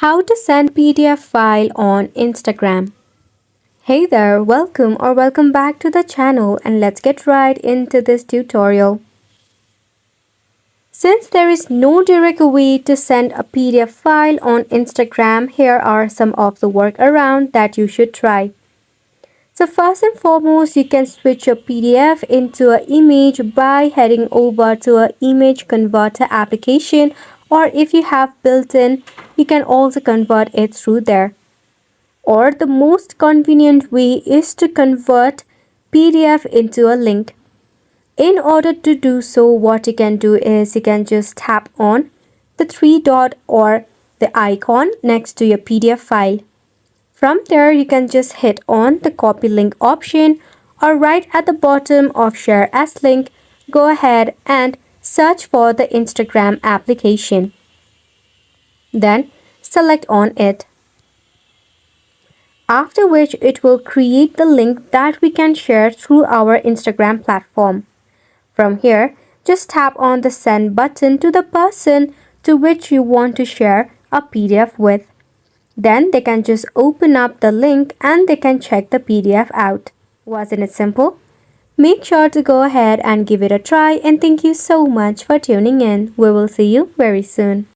How to send PDF file on Instagram. Hey there, welcome back to the channel, and let's get right into this tutorial. Since there is no direct way to send a PDF file on Instagram, here are some of the workarounds that you should try. So first and foremost, you can switch your PDF into an image by heading over to an image converter application, or if you have built-in, you can also convert it through there. Or the most convenient way is to convert PDF into a link. In order to do so, what you can do is you can just tap on the three dot or the icon next to your PDF file. From there, you can just hit on the copy link option, or right at the bottom of share as link, go ahead and search for the Instagram application. Then select on it. After which it will create the link that we can share through our Instagram platform. From here, just tap on the send button to the person to which you want to share a PDF with. Then they can just open up the link and they can check the PDF out. Wasn't it simple? Make sure to go ahead and give it a try, and thank you so much for tuning in. We will see you very soon.